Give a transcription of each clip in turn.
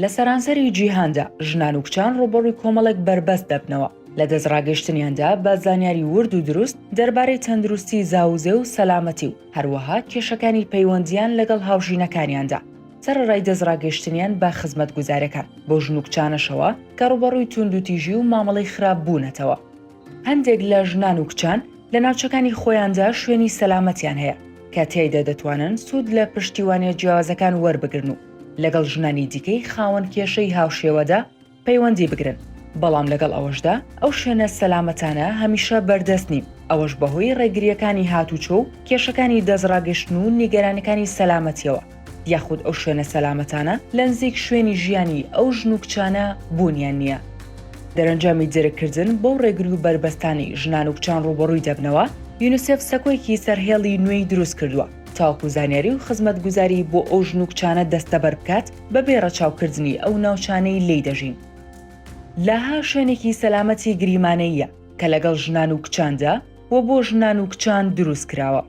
لە سەرانسەری جیهاندا ژنان و کچان ڕوبەڕووی کۆمەڵێک بربەست دەبنەوە. لە دەستڕاگەشتنیاندا بە زانیاری ورد و دروست دەربارەی تەندروستی زاوزێ و سەلامەتی و هەروەها کێشەکانی پەیوەندیان لەگەڵ هاوژینەکانیاندا. سەرەڕای دەستڕاگەشتنیان بە خزمەتگوزارەکان بۆ ژن و کچانەشەوە کە ڕوبەڕووی توندوتیژی و مامەڵەی خراپ بوونەتەوە. هەندێک لە ژنان و کچان لە ناوچەکانی خۆیاندا شوێنی سەلامەتیان هەیە کە تێیدا دەتوانن سوود لە پشتیوانیە جیاوازەکان وەربگرن و لەگەڵ ژنانی دیکەی خاوەن کێشەی هاوشێوەدا پەیوەندی بگرن. بەڵام لەگەڵ ئەوەشدا ئەو شوێنە سەلامەتانە هەمیشە بەردەست نین. ئەوەش بەهۆی ڕێگریەکانی هاتوچۆ و کێشەکانی دەستڕاگەشتن و نیگەرانەکانی سەلامەتیەوە، یاخود ئەو شوێنە سەلامەتانە لە نزیک شوێنی ژیانی ئەو ژن و کچانە بوونیان نییە. دەرەنجامی جێرەکردن بۆ ڕێگری و بربەستانی ژنان و کچان ڕوبەڕووی دەبنەوە، یونیسێف سەکۆیەکی سەرهێڵی نوێی دروست کردووە تاوەکو زانیاری و خزمەتگوزاری بۆ ئەو ژن و کچانە دەستەبەر بکات بەبێ ڕەچاوکردنی ئەو ناوچانەی لێی دەژین. لاها شوێنێکی سەلامەتی گریمانەییە کە لەگەڵ ژنان و کچاندا و بۆ ژنان و کچان دروست کراوە.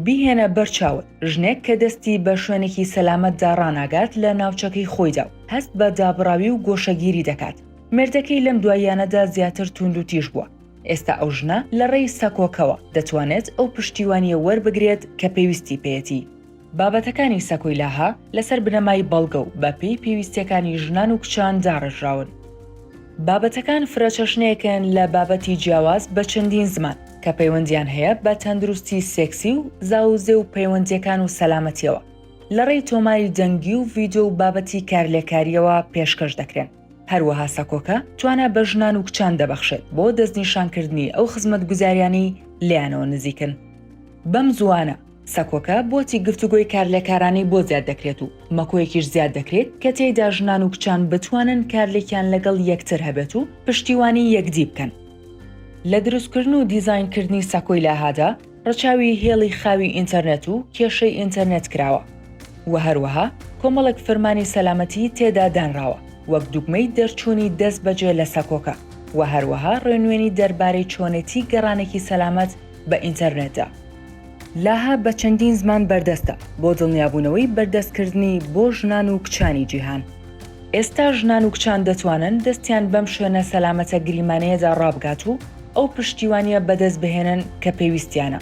بیهێنە بەرچاوت ژنێک کە دەستی بە شوێنێکی سەلامەتدا ڕاناگات لە ناوچەکەی خۆیدا و هەست بە دابڕاوی و گۆشەگیری دەکات. مێردەکەی لەم دواییانەدا زیاتر توند و تیژ بووە. ئێستا ئەو ژنە لە ڕێی سەکۆکەوە دەتوانێت ئەو پشتیوانیە وەربگرێت کە پێویستی پێیەتی. بابەتەکانی سەکۆی لاها لەسەر بنەمای بەڵگە و بەپێی پێویستیەکانی ژنان و کچان داڕژراون. بابەتەکان فرەچەشنەیەکن لە بابەتی جیاواز بە چەندین زمان کە پەیوەندیان هەیە بە تەندروستی سێکسی و زاوزێ و پەیوەندیەکان و سەلامەتیەوە. لە ڕێی تۆماری دەنگی و ڤیدیۆ و بابەتی کارلێکاریەوە پێشکەش دەکرێن. هەروەها سەکۆکە توانە بە ژنان و کچان دەبەخشێت بۆ دەستنیشانکردنی ئەو خزمەتگوزاریانی لیانەوە نزیکن. بەم زوانە سەکۆکە بۆتی گفتوگۆی کارلێکارانی بۆ زیاد دەکرێت و مەکۆیەکیش زیاد دەکرێت کە تێیدا ژنان و کچان بتوانن کارلێکیان لەگەڵ یەکتر هەبێت و پشتیوانی یەکدی بکەن. لە دروستکردن و دیزاینکردنی سەکۆی لاهادا ڕەچاوی هێڵی خاوی ئینتەرنێت و کێشەی ئینتەرنێت کراوە و هەروەها کۆمەڵێک فەرمانی سەلامەتی تێدا دانراوە وەک دوگمەی دەرچوونی دەست بەجێ لە سەکۆکە و هەروەها ڕێنوێنی دەربارەی چۆنێتی گەڕانێکی سەلامەت بە ئینتەرنێتدا. لاها بە چەندین زمان بەردەستە بۆ دڵنیابوونەوەی بەردەستکردنی بۆ ژنان و کچانی جیهان. ئێستا ژنان و کچان دەتوانن دەستیان بەم شوێنە سەلامەتە گریمانەیەدا ڕابگات و ئەو پشتیوانیە بەدەست بهێنن کە پێویستیانە.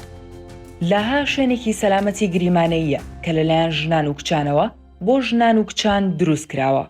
لاها شوێنێکی سەلامەتی گریمانەییە کە لەلایەن ژنان و کچانەوە بۆ ژنان و کچان دروست کراوە.